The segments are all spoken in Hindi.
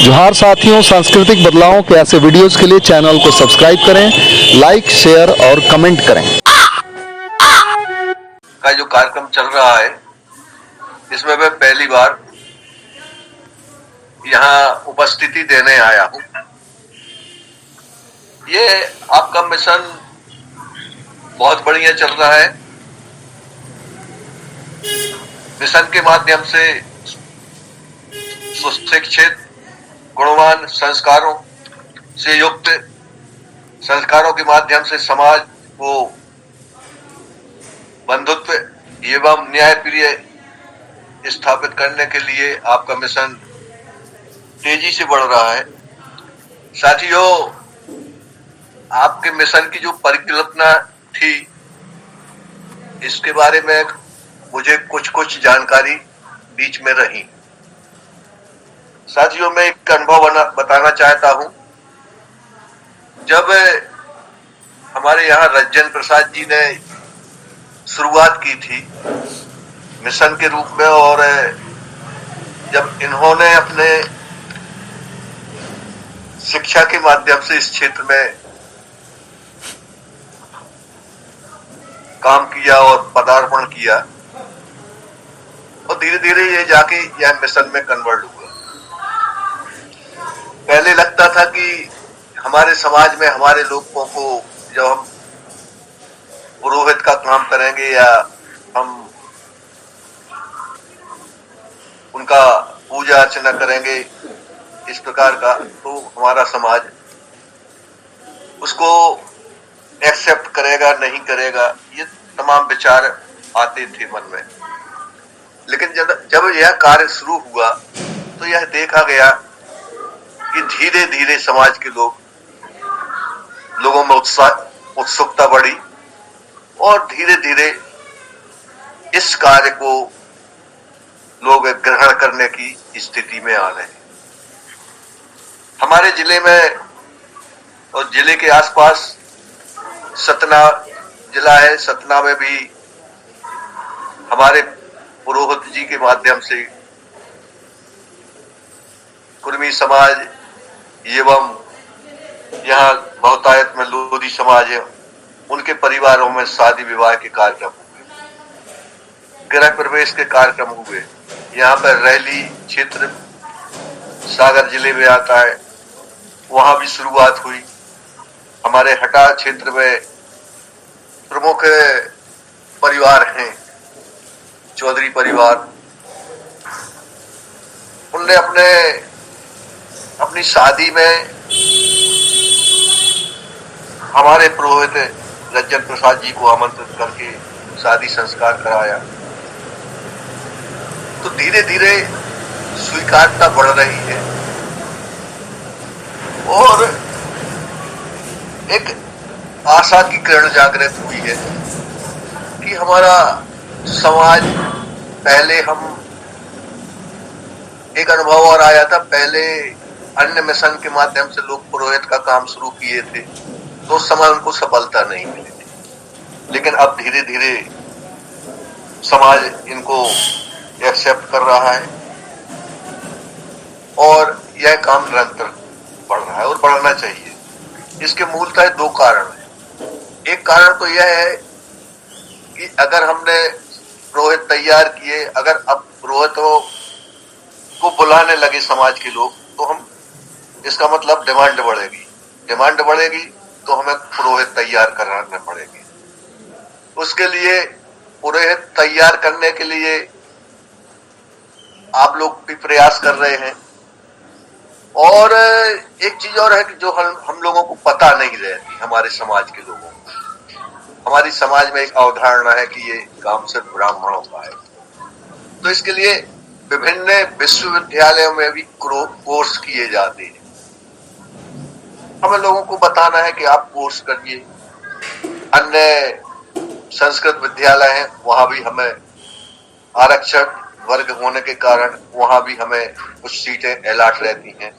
जोहार साथियों, सांस्कृतिक बदलावों के ऐसे वीडियोस के लिए चैनल को सब्सक्राइब करें, लाइक, शेयर और कमेंट करें। का जो कार्यक्रम चल रहा है, इसमें मैं पहली बार यहाँ उपस्थिति देने आया हूँ। ये आपका मिशन बहुत बढ़िया चल रहा है। मिशन के माध्यम से सुशिक्षित, गुणवान, संस्कारों से युक्त, संस्कारों के माध्यम से समाज को बंधुत्व एवं न्यायप्रिय स्थापित करने के लिए आपका मिशन तेजी से बढ़ रहा है। साथियों, आपके मिशन की जो परिकल्पना थी, इसके बारे में मुझे कुछ जानकारी बीच में रही। साथियों, मैं एक अनुभव बताना चाहता हूं। जब हमारे यहाँ रंजन प्रसाद जी ने शुरुआत की थी मिशन के रूप में, और जब इन्होंने अपने शिक्षा के माध्यम से इस क्षेत्र में काम किया और पदार्पण किया, और धीरे धीरे ये जाके यह मिशन में कन्वर्ट हुआ। पहले लगता था कि हमारे समाज में हमारे लोगों को जब हम पुरोहित का काम करेंगे या हम उनका पूजा अर्चना करेंगे इस प्रकार का, तो हमारा समाज उसको एक्सेप्ट करेगा नहीं करेगा, ये तमाम विचार आते थे मन में। लेकिन जब यह कार्य शुरू हुआ तो यह देखा गया कि धीरे धीरे समाज के लोगों में उत्सुकता बढ़ी और धीरे धीरे इस कार्य को लोग ग्रहण करने की स्थिति में आ रहे हैं। हमारे जिले में और जिले के आसपास सतना जिला है, सतना में भी हमारे पुरोहित जी के माध्यम से कुर्मी समाज एवं यहाँ बहुतायत में लोधी समाज है, उनके परिवारों में शादी विवाह के कार्यक्रम हुए, गृह प्रवेश के कार्यक्रम हुए। यहाँ पर रैली क्षेत्र सागर जिले में आता है, वहां भी शुरुआत हुई। हमारे हटा क्षेत्र में प्रमुख परिवार हैं चौधरी परिवार, उनने अपनी शादी में हमारे पुरोहित रंजन प्रसाद जी को आमंत्रित करके शादी संस्कार कराया। तो धीरे धीरे स्वीकारता बढ़ रही है और एक आशा की किरण जागृत हुई है कि हमारा समाज, पहले हम एक अनुभव और आया था, पहले अन्य मिशन के माध्यम से लोग पुरोहित का काम शुरू किए थे तो उस समय उनको सफलता नहीं मिली थी, लेकिन अब धीरे धीरे समाज इनको एक्सेप्ट कर रहा है और यह काम निरंतर बढ़ रहा है और बढ़ना चाहिए। इसके मूलतः दो कारण हैं। एक कारण तो यह है कि अगर हमने पुरोहित तैयार किए, अगर अब पुरोहितों को बुलाने लगे समाज के लोग, तो हम इसका मतलब डिमांड बढ़ेगी तो हमें पुरोहित तैयार कराने पड़ेगी। उसके लिए पुरोहित तैयार करने के लिए आप लोग भी प्रयास कर रहे हैं। और एक चीज और है कि जो हम लोगों को पता नहीं रहती, हमारे समाज के लोगों को, हमारी समाज में एक अवधारणा है कि ये काम सिर्फ ब्राह्मणों का है। तो इसके लिए विभिन्न विश्वविद्यालयों में भी कोर्स किए जाते हैं। हमें लोगों को बताना है कि आप कोर्स करिए। अन्य संस्कृत विद्यालय हैं, वहां भी हमें आरक्षण वर्ग होने के कारण वहां भी हमें कुछ सीटें अलॉट रहती हैं,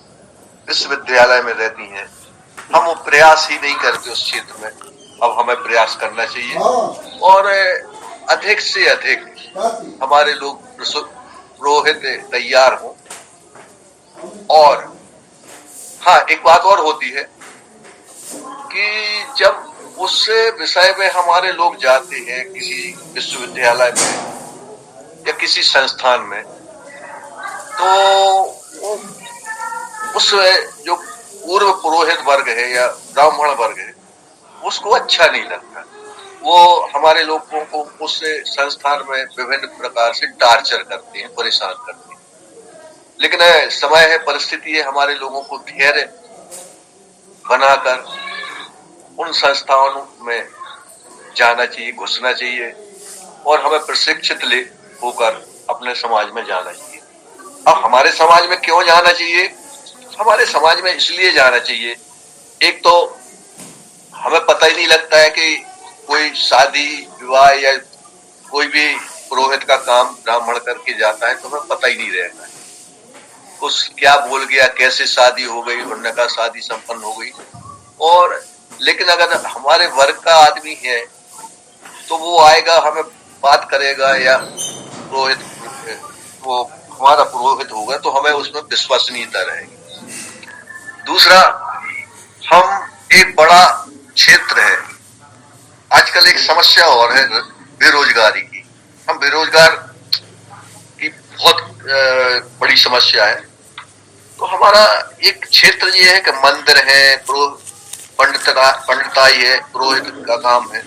विश्वविद्यालय में रहती हैं। हम वो प्रयास ही नहीं करते उस क्षेत्र में। अब हमें प्रयास करना चाहिए और अधिक से अधिक हमारे लोग पुरोहित तैयार हों और हाँ, एक बात और होती है कि जब उस विषय में हमारे लोग जाते हैं किसी विश्वविद्यालय में या किसी संस्थान में, तो वो उस जो पूर्व पुरोहित वर्ग है या ब्राह्मण वर्ग है, उसको अच्छा नहीं लगता। वो हमारे लोगों को उस संस्थान में विभिन्न प्रकार से टार्चर करते हैं, परेशान करते हैं। लेकिन समय है, परिस्थिति है, हमारे लोगों को धैर्य बनाकर उन संस्थाओं में जाना चाहिए, घुसना चाहिए और हमें प्रशिक्षित ले होकर अपने समाज में जाना चाहिए। अब हमारे समाज में क्यों जाना चाहिए? हमारे समाज में इसलिए जाना चाहिए, एक तो हमें पता ही नहीं लगता है कि कोई शादी विवाह या कोई भी पुरोहित का काम ब्राह्मण करके जाता है तो हमें पता ही नहीं रहता है उस क्या बोल गया, कैसे शादी हो गई, उन्होंने कहा शादी संपन्न हो गई। और लेकिन अगर हमारे वर्ग का आदमी है तो वो आएगा, हमें बात करेगा या पुरोहित वो हमारा पुरोहित होगा तो हमें उसमें विश्वसनीयता रहेगी। दूसरा, हम एक बड़ा क्षेत्र है, आजकल एक समस्या और है बेरोजगारी की। हम बेरोजगार की बहुत बड़ी समस्या है। तो हमारा एक क्षेत्र ये है कि मंदिर है, पंडिताई है, पुरोहित का काम है,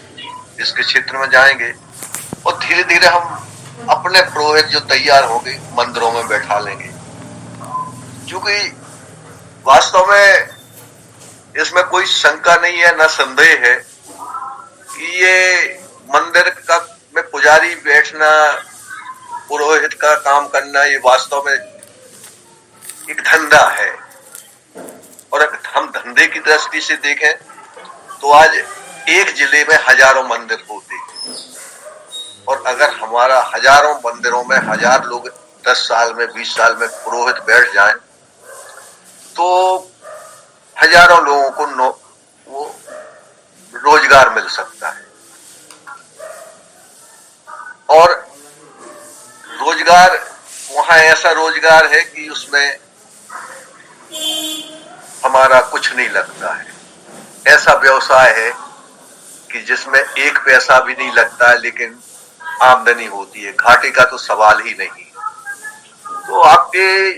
इसके क्षेत्र में जाएंगे और धीरे धीरे हम अपने पुरोहित जो तैयार होंगे मंदिरों में बैठा लेंगे। क्योंकि वास्तव में इसमें कोई शंका नहीं है, न संदेह है कि ये मंदिर का में पुजारी बैठना, पुरोहित का काम करना, ये वास्तव में एक धंधा है। और अगर हम धंधे की दृष्टि से देखें तो आज एक जिले में हजारों मंदिर होते हैं और अगर हमारा हजारों मंदिरों में 1000 लोग 10 साल में 20 साल में पुरोहित बैठ जाएं तो हजारों लोगों को वो रोजगार मिल सकता है। और रोजगार वहां ऐसा रोजगार है कि उसमें हमारा कुछ नहीं लगता है। ऐसा व्यवसाय है कि जिसमें एक पैसा भी नहीं लगता है लेकिन आमदनी होती है, घाटे का तो सवाल ही नहीं। तो आपके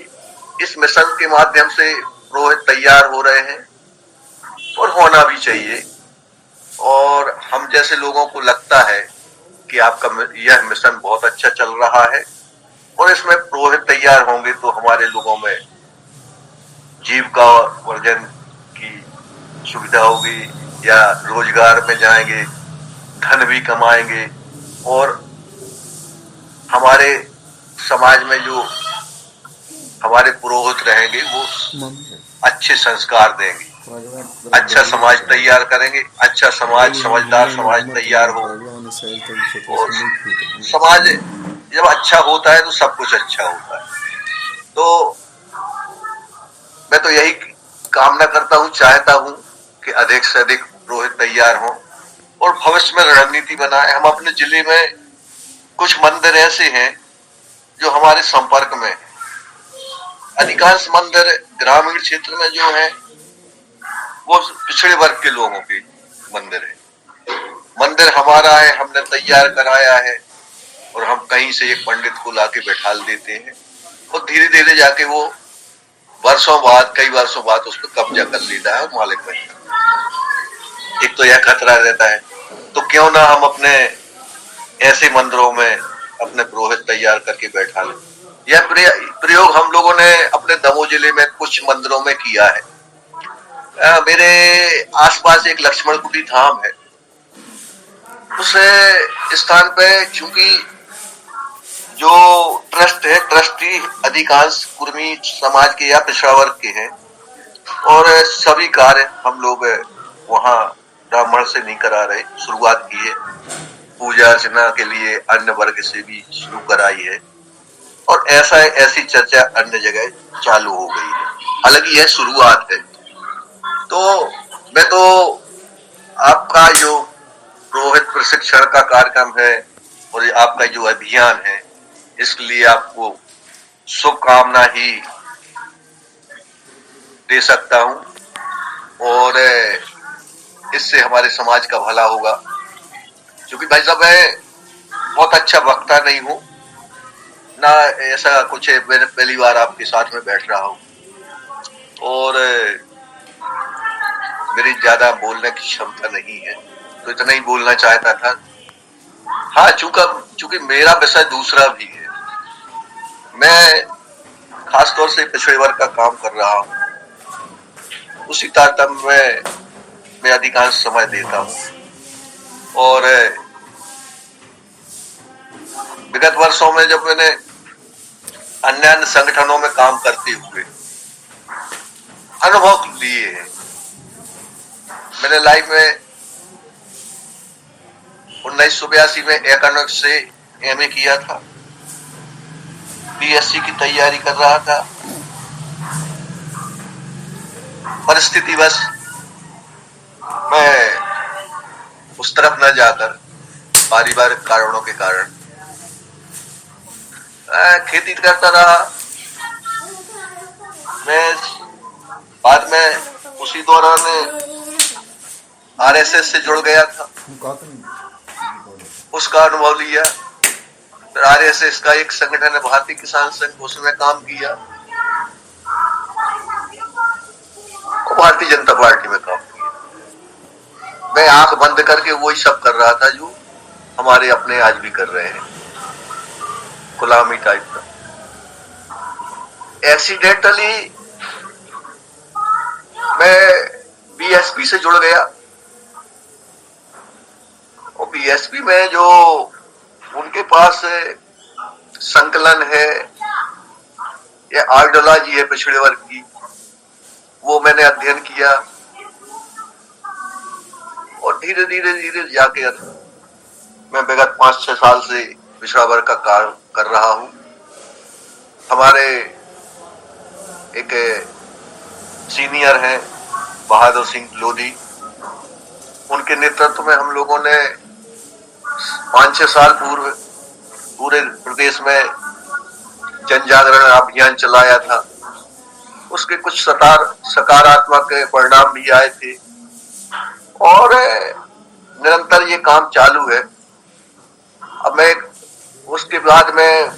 इस मिशन के माध्यम से पुरोहित तैयार हो रहे हैं और होना भी चाहिए। और हम जैसे लोगों को लगता है कि आपका यह मिशन बहुत अच्छा चल रहा है और इसमें पुरोहित तैयार होंगे तो हमारे लोगों में जीविका वर्जन की सुविधा होगी या रोजगार में जाएंगे, धन भी कमाएंगे और हमारे समाज में जो हमारे पुरोहित रहेंगे वो अच्छे संस्कार देंगे, अच्छा समाज तैयार करेंगे, अच्छा समाज, समझदार समाज तैयार हो। और समाज जब अच्छा होता है तो सब कुछ अच्छा होता है। तो मैं तो यही कामना करता हूँ, चाहता हूँ कि अधिक से अधिक पुरोहित तैयार हों और भविष्य में रणनीति बनाए। हम अपने जिले में कुछ मंदिर ऐसे हैं जो हमारे संपर्क में, अधिकांश मंदिर ग्रामीण क्षेत्र में जो है वो पिछड़े वर्ग के लोगों के मंदिर है। मंदिर हमारा है, हमने तैयार कराया है और हम कहीं से एक पंडित को लाके बैठा देते हैं और धीरे धीरे जाके वो वर्षों बाद, कई वर्षों बाद उस पर कब्जा कर लेता है और मालिक बन जाता है। एक तो यह खतरा रहता है। तो क्यों ना हम अपने ऐसे मंदिरों में अपने पुरोहित तैयार करके बैठा लें। यह प्रयोग हम लोगों ने अपने दमोह जिले में कुछ मंदिरों में किया है। मेरे आसपास एक लक्ष्मण कुटी धाम है, उस स्थान पे चूंकि जो ट्रस्ट है, ट्रस्टी अधिकांश कुर्मी समाज के या पिछड़ा वर्ग के हैं और सभी कार्य हम लोग वहां ब्राह्मण से नहीं करा रहे, शुरुआत की है। पूजा अर्चना के लिए अन्य वर्ग से भी शुरू कराई है और ऐसी चर्चा अन्य जगह चालू हो गई है। हालांकि यह शुरुआत है। तो मैं तो आपका जो पुरोहित प्रशिक्षण का कार्यक्रम है और आपका जो अभियान है, इसके लिए आपको शुभकामना ही दे सकता हूं और इससे हमारे समाज का भला होगा। क्योंकि भाई साहब मैं बहुत अच्छा वक्ता नहीं हूं ना, ऐसा कुछ है। मैंने पहली बार आपके साथ में बैठ रहा हूं और मेरी ज्यादा बोलने की क्षमता नहीं है, तो इतना ही बोलना चाहता था। हाँ, चूंकि मेरा विषय दूसरा भी है, मैं खासतौर से पिछड़े वर्ग का काम कर रहा हूँ, उसी तारतम्य में मैं अधिकांश समय देता हूँ। और विगत वर्षों में जब मैंने अन्य संगठनों में काम करते हुए अनुभव लिए हैं, मैंने लाइफ में 1982 में इकोनॉमिक्स से एमए किया था, बीएससी की तैयारी कर रहा था। परिस्थितिवश मैं उस तरफ न जाकर पारिवारिक कारणों के कारण खेती करता रहा। मैं बाद में उसी दौरान आरएसएस से जुड़ गया था, उसका अनुभव लिया। फिर आरएसएस का एक संगठन है भारतीय किसान संघ, उसमें काम किया और भारतीय जनता पार्टी में काम किया। मैं आंख बंद करके वही सब कर रहा था जो हमारे अपने आज भी कर रहे हैं, गुलामी टाइप का। एक्सीडेंटली मैं बीएसपी से जुड़ गया और बीएसपी में जो उनके पास संकलन है या आइडियोलॉजी है पिछड़े वर्ग की, वो मैंने अध्ययन किया और धीरे धीरे जाके मैं विगत 5-6 साल से पिछड़ा वर्ग का कार्य कर रहा हूं। हमारे एक सीनियर हैं बहादुर सिंह लोधी, उनके नेतृत्व में हम लोगों ने 5-6 साल पूर्व पूरे प्रदेश में जन जागरण अभियान चलाया था। उसके कुछ सकारात्मक परिणाम भी आए थे और निरंतर ये काम चालू है। अब मैं उसके बाद में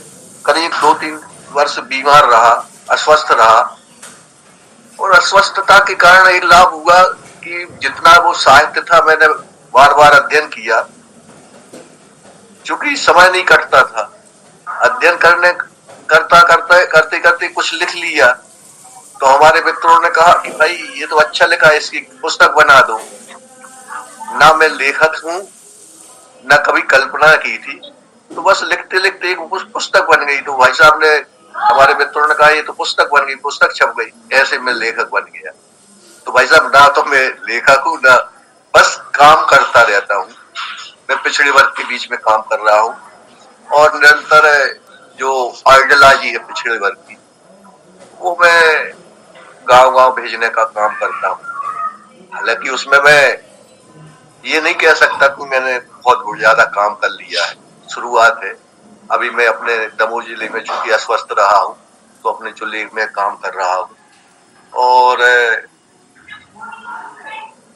करीब 2-3 वर्ष बीमार रहा, अस्वस्थ रहा और अस्वस्थता के कारण एक लाभ हुआ कि जितना वो साहित्य था मैंने बार बार अध्ययन किया। चूंकि समय नहीं कटता था, अध्ययन करते करते कुछ लिख लिया, तो हमारे मित्रों ने कहा कि भाई ये तो अच्छा लिखा है, इसकी पुस्तक बना दो। ना मैं लेखक हूं ना कभी कल्पना की थी, तो बस लिखते लिखते एक पुस्तक बन गई। तो भाई साहब ने, हमारे मित्रों ने कहा ये तो पुस्तक बन गई, पुस्तक छप गई, ऐसे मैं लेखक बन गया। तो भाई साहब ना तो मैं लेखक हूं ना, बस काम करता रहता हूं। मैं पिछड़े वर्ग के बीच में काम कर रहा हूं और निरंतर जो आइडियोलॉजी है पिछड़े वर्ग की, वो मैं गांव-गांव भेजने का काम करता हूं। हालांकि उसमें मैं ये नहीं कह सकता कि मैंने बहुत ज्यादा काम कर लिया है, शुरुआत है। अभी मैं अपने दमोह जिले में चूंकि अस्वस्थ रहा हूं, तो अपने जिले में काम कर रहा हूं और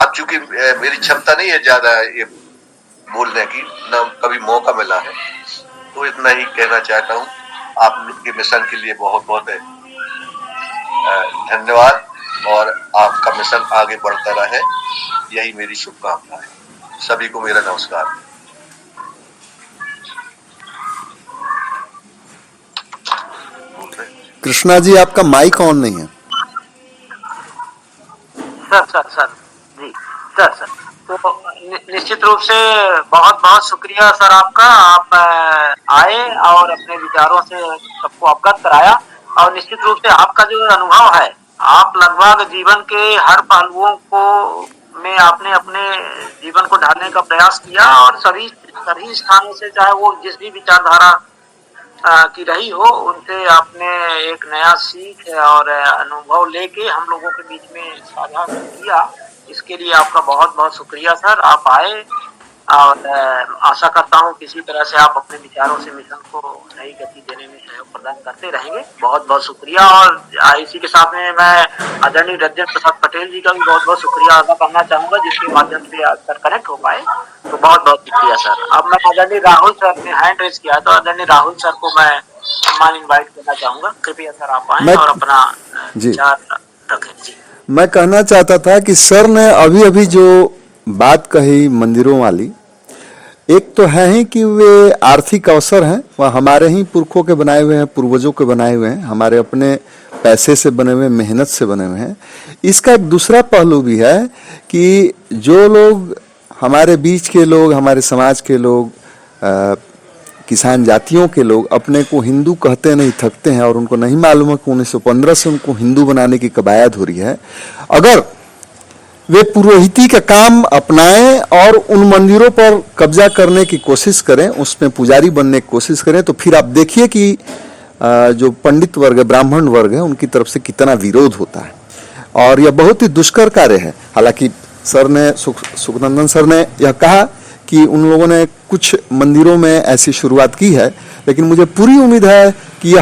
अब चूंकि मेरी क्षमता नहीं है ज्यादा ये बोलने की, न कभी मौका मिला है, तो इतना ही कहना चाहता हूं। आपके मिशन के लिए बहुत बहुत धन्यवाद और आपका मिशन आगे बढ़ता रहे, यही मेरी शुभकामना है। सभी को मेरा नमस्कार। कृष्णा जी, आपका माइक ऑन नहीं है। सर जी, सर तो निश्चित रूप से बहुत बहुत शुक्रिया सर आपका। आप आए और अपने विचारों से सबको अवगत कराया और निश्चित रूप से आपका जो अनुभव है, आप लगभग जीवन के हर पहलुओं को में आपने अपने जीवन को ढालने का प्रयास किया और सभी स्थानों से, चाहे वो जिस भी विचारधारा की रही हो, उनसे आपने एक नया सीख और अनुभव लेके हम लोगों के बीच में साझा किया। इसके लिए आपका बहुत बहुत शुक्रिया सर। आप आए और आशा करता हूँ किसी तरह से आप अपने विचारों से मिशन को नई गति देने में सहयोग प्रदान करते रहेंगे। बहुत बहुत शुक्रिया। और इसी के साथ में मैं आदरणीय रंजन प्रसाद पटेल जी का भी बहुत बहुत शुक्रिया अदा करना चाहूंगा, जिसके माध्यम से आज सर कनेक्ट हो पाए। तो बहुत बहुत शुक्रिया सर। अब मैं आदरणीय राहुल सर ने हैंड रेज किया, तो आदरणीय राहुल सर को मैं सम्मान इन्वाइट करना चाहूंगा। कृपया सर आप आए और अपना जी। विचार रखें। जी मैं कहना चाहता था कि सर ने अभी अभी जो बात कही मंदिरों वाली, एक तो है ही कि वे आर्थिक अवसर हैं, वह हमारे ही पुरखों के बनाए हुए हैं, पूर्वजों के बनाए हुए हैं, हमारे अपने पैसे से बने हुए, मेहनत से बने हुए हैं। इसका एक दूसरा पहलू भी है कि जो लोग हमारे बीच के लोग, हमारे समाज के लोग, किसान जातियों के लोग अपने को हिंदू कहते नहीं थकते हैं और उनको नहीं मालूम है कि 1915 से उनको हिंदू बनाने की कवायद हो रही है। अगर वे पुरोहिती का काम अपनाएं और उन मंदिरों पर कब्जा करने की कोशिश करें, उसमें पुजारी बनने की कोशिश करें, तो फिर आप देखिए कि जो पंडित वर्ग है, ब्राह्मण वर्ग है, उनकी तरफ से कितना विरोध होता है। और यह बहुत ही दुष्कर कार्य है। हालांकि सर ने, सुखनंदन सर ने यह कहा कि उन लोगों ने कुछ मंदिरों में ऐसी शुरुआत की है, लेकिन मुझे पूरी उम्मीद है कि यह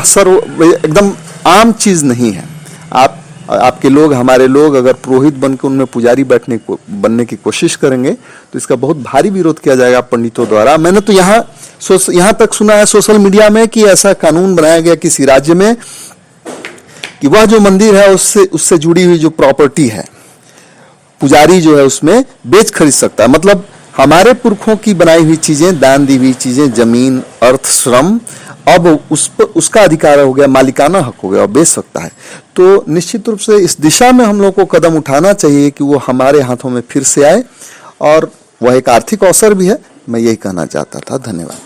एकदम आम चीज नहीं है। आपके लोग, हमारे लोग अगर पुरोहित बनकर उनमें पुजारी बनने की कोशिश करेंगे तो इसका बहुत भारी विरोध किया जाएगा पंडितों द्वारा। मैंने तो यहाँ तक सुना है सोशल मीडिया में कि ऐसा कानून बनाया गया किसी राज्य में कि वह जो मंदिर है उससे जुड़ी हुई जो प्रॉपर्टी है, पुजारी जो है उसमें बेच खरीद सकता है। मतलब हमारे पुरखों की बनाई हुई चीजें, दान दी हुई चीजें, जमीन, अर्थ, श्रम, अब उसका अधिकार हो गया, मालिकाना हक हो गया और बेच सकता है। तो निश्चित रूप से इस दिशा में हम लोग को कदम उठाना चाहिए कि वो हमारे हाथों में फिर से आए, और वह एक आर्थिक अवसर भी है। मैं यही कहना चाहता था। धन्यवाद।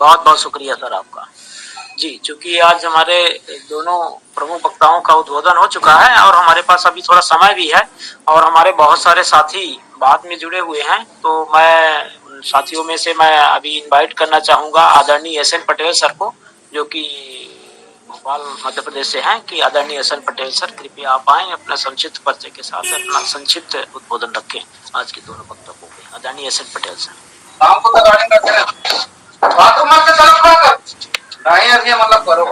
बहुत बहुत शुक्रिया सर आपका। जी, चूंकि आज हमारे दोनों प्रमुख वक्ताओं का उद्बोधन हो चुका है और हमारे पास अभी थोड़ा समय भी है और हमारे बहुत सारे साथी बाद में जुड़े हुए हैं, तो मैं उन साथियों में से मैं अभी इनवाइट करना चाहूंगा आदरणीय SN पटेल सर को, जो कि भोपाल मध्य प्रदेश से हैं, कि आदरणीय SN पटेल सर कृपया आप आए, अपना संक्षिप्त परिचय के साथ अपना संक्षिप्त उद्बोधन रखें आज के दोनों वक्तव्यों पे। आदरणीय SN पटेल सर। बाथरूम में मतलब करो।